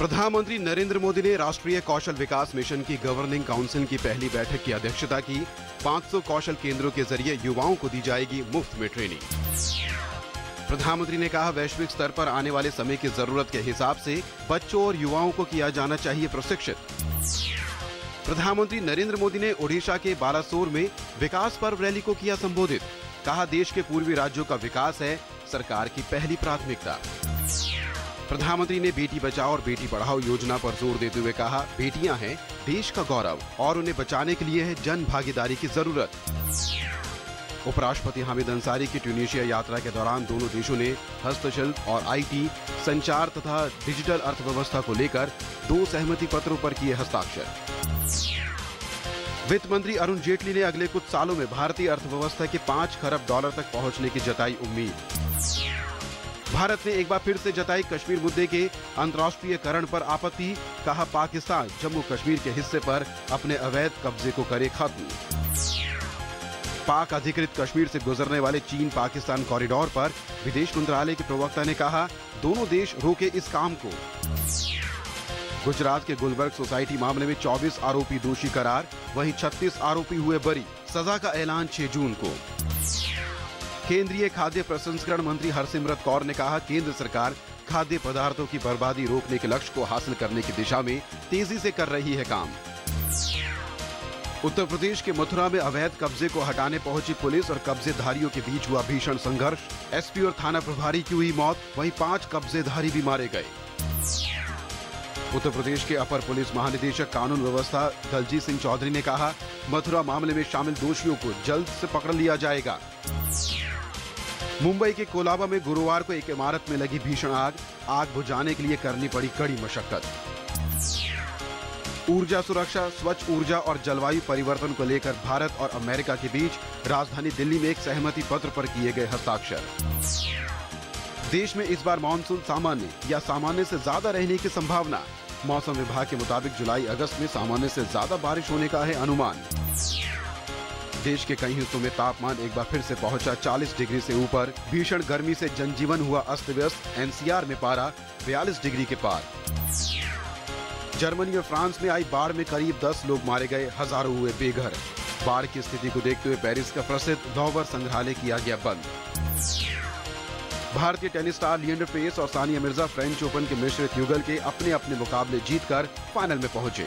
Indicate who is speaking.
Speaker 1: प्रधानमंत्री नरेंद्र मोदी ने राष्ट्रीय कौशल विकास मिशन की गवर्निंग काउंसिल की पहली बैठक की अध्यक्षता की। 500 कौशल केंद्रों के जरिए युवाओं को दी जाएगी मुफ्त में ट्रेनिंग। प्रधानमंत्री ने कहा, वैश्विक स्तर पर आने वाले समय की जरूरत के हिसाब से बच्चों और युवाओं को किया जाना चाहिए प्रशिक्षित। प्रधानमंत्री नरेंद्र मोदी ने ओडिशा के बालासोर में विकास पर्व रैली को किया संबोधित। कहा, देश के पूर्वी राज्यों का विकास है सरकार की पहली प्राथमिकता। प्रधानमंत्री ने बेटी बचाओ और बेटी पढ़ाओ योजना पर जोर देते हुए कहा, बेटियां हैं देश का गौरव और उन्हें बचाने के लिए है जन भागीदारी की जरूरत। उपराष्ट्रपति हामिद अंसारी की ट्यूनीशिया यात्रा के दौरान दोनों देशों ने हस्तशिल्प और आईटी, संचार तथा डिजिटल अर्थव्यवस्था को लेकर 2 सहमति पत्रों पर किए हस्ताक्षर। वित्त मंत्री अरुण जेटली ने अगले कुछ सालों में भारतीय अर्थव्यवस्था के 5 खरब डॉलर तक पहुंचने की जताई उम्मीद। भारत ने एक बार फिर से जताई कश्मीर मुद्दे के अंतर्राष्ट्रीयकरण पर आपत्ति। कहा, पाकिस्तान जम्मू कश्मीर के हिस्से पर अपने अवैध कब्जे को करे खत्म। पाक अधिकृत कश्मीर से गुजरने वाले चीन पाकिस्तान कॉरिडोर पर विदेश मंत्रालय के प्रवक्ता ने कहा, दोनों देश रोके इस काम को। गुजरात के गुलबर्ग सोसाइटी मामले में 24 आरोपी दोषी करार, वहीं 36 आरोपी हुए बरी। सजा का ऐलान 6 जून को। केंद्रीय खाद्य प्रसंस्करण मंत्री हरसिमरत कौर ने कहा, केंद्र सरकार खाद्य पदार्थों की बर्बादी रोकने के लक्ष्य को हासिल करने की दिशा में तेजी से कर रही है काम। उत्तर प्रदेश के मथुरा में अवैध कब्जे को हटाने पहुंची पुलिस और कब्जेधारियों के बीच हुआ भीषण संघर्ष। एसपी और थाना प्रभारी की हुई मौत, वहीं 5 कब्जेधारी भी मारे गए। उत्तर प्रदेश के अपर पुलिस महानिदेशक कानून व्यवस्था दलजीत सिंह चौधरी ने कहा, मथुरा मामले में शामिल दोषियों को जल्द से पकड़ लिया जाएगा। मुंबई के कोलाबा में गुरुवार को एक इमारत में लगी भीषण आग बुझाने के लिए करनी पड़ी कड़ी मशक्कत। ऊर्जा सुरक्षा, स्वच्छ ऊर्जा और जलवायु परिवर्तन को लेकर भारत और अमेरिका के बीच राजधानी दिल्ली में एक सहमति पत्र पर किए गए हस्ताक्षर। देश में इस बार मानसून सामान्य या सामान्य से ज्यादा रहने की संभावना। मौसम विभाग के मुताबिक जुलाई अगस्त में सामान्य से ज्यादा बारिश होने का है अनुमान। देश के कई हिस्सों में तापमान एक बार फिर से पहुंचा 40 डिग्री से ऊपर। भीषण गर्मी से जनजीवन हुआ अस्त व्यस्त। एनसीआर में पारा 42 डिग्री के पार। जर्मनी और फ्रांस में आई बाढ़ में करीब 10 लोग मारे गए, हजारों हुए बेघर। बाढ़ की स्थिति को देखते हुए पेरिस का प्रसिद्ध डॉवर संग्रहालय किया गया बंद। भारतीय टेनिस स्टार लिएंडर पेस और सानिया मिर्जा फ्रेंच ओपन के मिश्रित युगल के अपने अपने मुकाबले जीतकर फाइनल में पहुंचे।